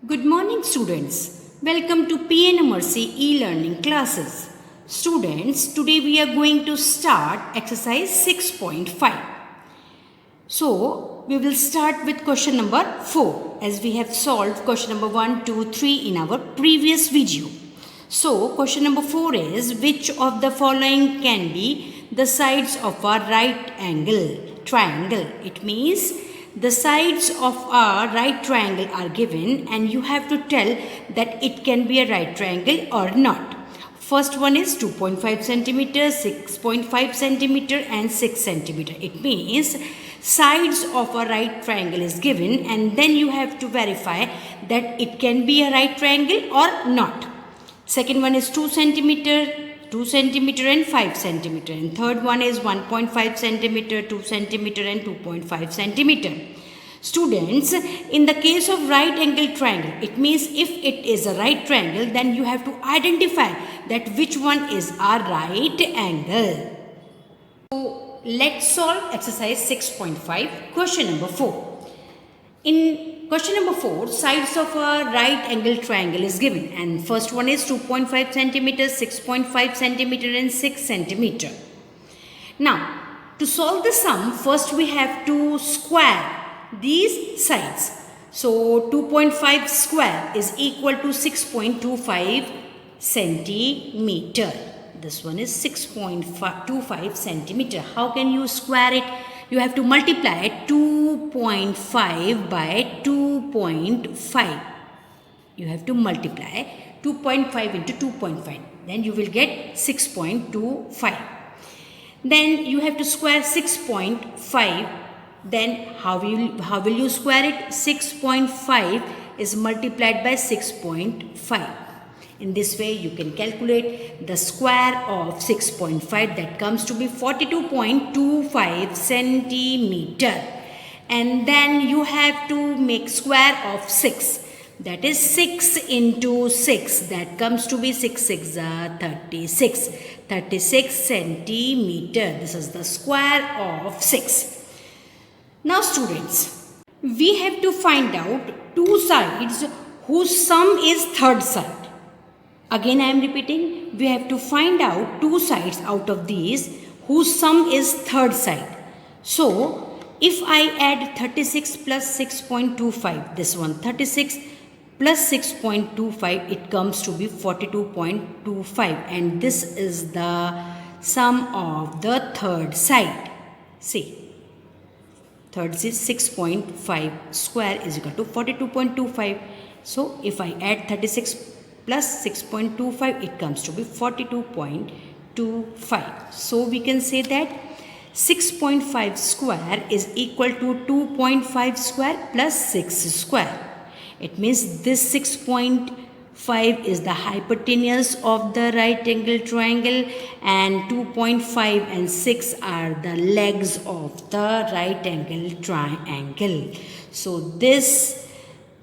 Good morning, students. Welcome to PNMRC e-learning classes. Students, today we are going to start exercise 6.5. So, we will start with question number 4 as we have solved question number 1, 2, 3 in our previous video. So, question number 4 is which of the following can be the sides of a right angle triangle? It means the sides of a right triangle are given and you have to tell that it can be a right triangle or not. First one is 2.5 centimeter, 6.5 centimeter and 6 centimeter. It means sides of a right triangle is given and then you have to verify that it can be a right triangle or not. Second one is 2 centimeter and 5 centimeter. And third one is 1.5 centimeter, 2 centimeter and 2.5 centimeter. Students, in the case of right angle triangle, it means if it is a right triangle, then you have to identify that which one is a right angle. So, let's solve exercise 6.5, question number 4. In question number 4, sides of a right angle triangle is given and first one is 2.5 centimeter, 6.5 centimeter and 6 centimeter. Now, to solve the sum, first we have to square these sides. So, 2.5 square is equal to 6.25 centimeter. This one is 6.25 centimeter. How can you square it? You have to multiply 2.5 by 2.5. You have to multiply 2.5 into 2.5. Then you will get 6.25. Then you have to square 6.5. Then how will you square it? 6.5 is multiplied by 6.5. In this way, you can calculate the square of 6.5, that comes to be 42.25 centimeter. And then you have to make square of 6. That is 6 into 6. That comes to be 6 6 36. 36 centimeter. This is the square of 6. Now students, we have to find out two sides whose sum is third side. Again I am repeating, we have to find out two sides out of these whose sum is third side. So, if I add 36 plus 6.25, this one 36 plus 6.25, it comes to be 42.25 and this is the sum of the third side. See, third is 6.5 square is equal to 42.25. So, if I add 36 plus 6.25, it comes to be 42.25. So, we can say that 6.5 square is equal to 2.5 square plus 6 square. It means this 6.5 is the hypotenuse of the right angle triangle and 2.5 and 6 are the legs of the right angle triangle. So, this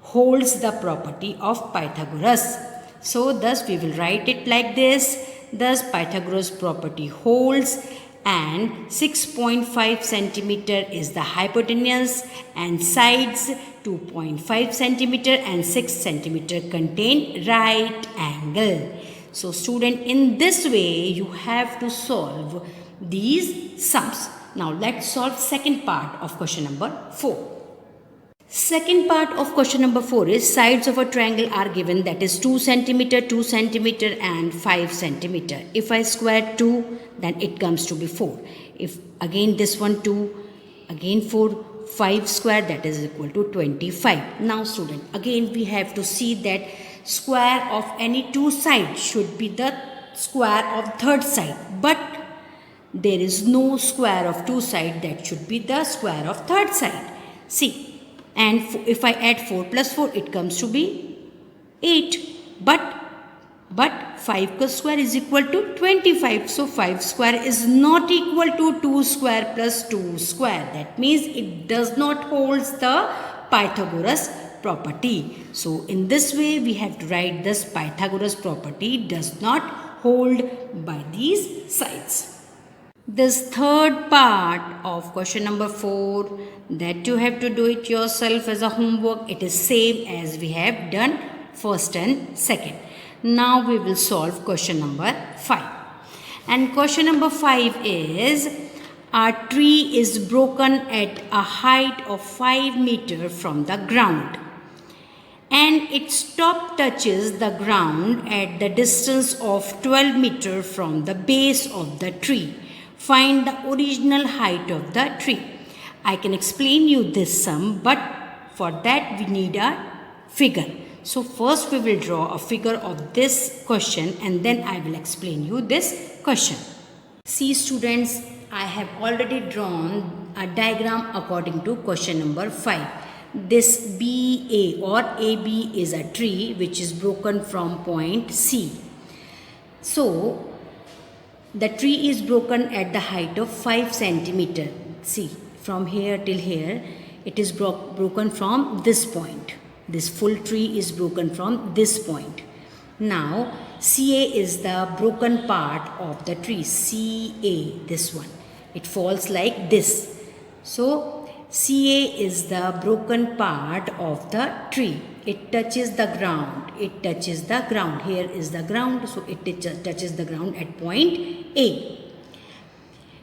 holds the property of Pythagoras. So, thus we will write it like this. Thus, Pythagoras property holds and 6.5 centimeter is the hypotenuse and sides 2.5 centimeter and 6 centimeter contain right angle. So, student, in this way you have to solve these sums. Now, let's solve second part of question number 4. Second part of question number 4 is sides of a triangle are given, that is 2 centimeter, 2 centimeter and 5 centimeter. If I square 2, then it comes to be 4. If again this one 2, again 4, 5 square, that is equal to 25. Now student, again we have to see that square of any two sides should be the square of third side. But there is no square of two sides that should be the square of third side. See. And if I add 4 plus 4, it comes to be 8. But 5 square is equal to 25. So, 5 square is not equal to 2 square plus 2 square. That means it does not hold the Pythagoras property. So, in this way, we have to write this Pythagoras property does not hold by these sides. This third part of question number 4, that you have to do it yourself as a homework. It is same as we have done first and second. Now we will solve question number 5. And question number 5 is, a tree is broken at a height of 5 meter from the ground, and its top touches the ground at the distance of 12 meter from the base of the tree. Find the original height of the tree. I can explain you this sum, but for that we need a figure. So first we will draw a figure of this question, and then I will explain you this question. See students, I have already drawn a diagram according to question number 5. This BA or AB is a tree which is broken from point C. So the tree is broken at the height of 5 centimeter. See, from here till here, it is broken from this point. This full tree is broken from this point. Now, CA is the broken part of the tree. CA, this one. It falls like this. So, CA is the broken part of the tree. It touches the ground. It touches the ground. Here is the ground. So, it touches the ground at point A,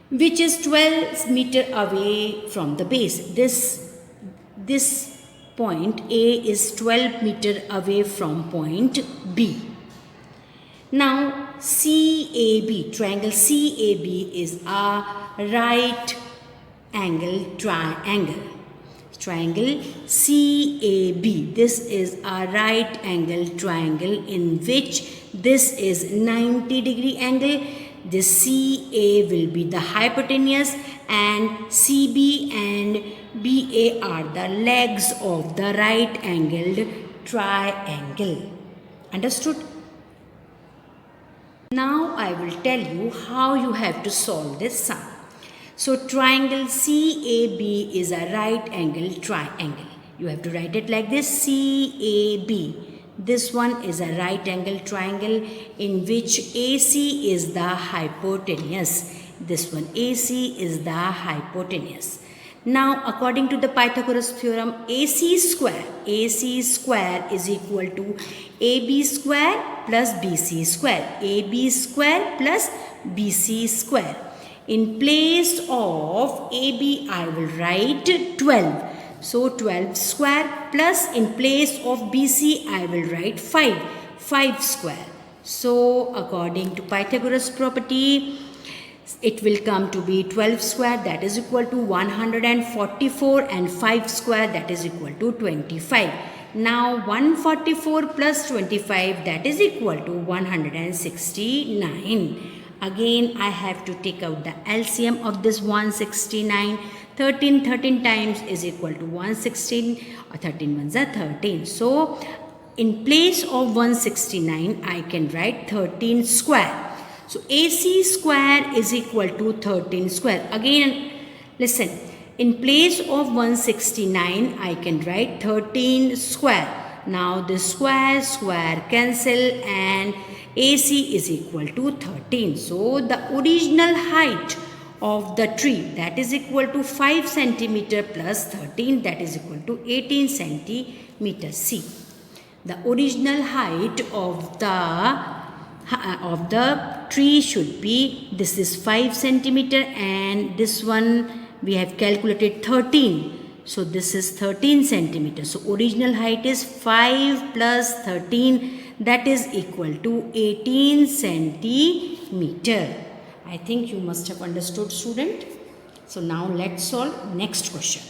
which is 12 meter away from the base. This point A is 12 meter away from point B. Now, CAB, triangle CAB is a right angle triangle. Triangle CAB. This is a right angle triangle in which this is 90-degree angle. This CA will be the hypotenuse, and CB and BA are the legs of the right angled triangle. Understood? Now I will tell you how you have to solve this sum. So triangle CAB is a right angle triangle. You have to write it like this, CAB. This one is a right angle triangle in which AC is the hypotenuse. This one AC is the hypotenuse. Now according to the Pythagoras theorem, AC square is equal to AB square plus BC square. AB square plus BC square. In place of AB, I will write 12. So 12 square plus in place of BC, I will write 5 square. So according to Pythagoras property, it will come to be 12 square, that is equal to 144, and 5 square, that is equal to 25. Now 144 plus 25, that is equal to 169. Again, I have to take out the LCM of this 169. 13 times is equal to 116. 13 ones are 13. So, in place of 169, I can write 13 square. So, AC square is equal to 13 square. Again, listen. In place of 169, I can write 13 square. Now, the square cancel, and AC is equal to 13. So, the original height of the tree, that is equal to 5 centimeter plus 13, that is equal to 18 centimeter. See, the original height of the tree should be, this is 5 centimeter, and this one we have calculated 13. So this is 13 centimeters. So original height is 5 plus 13, that is equal to 18 centimeter. I think you must have understood, student. So now let's solve next question.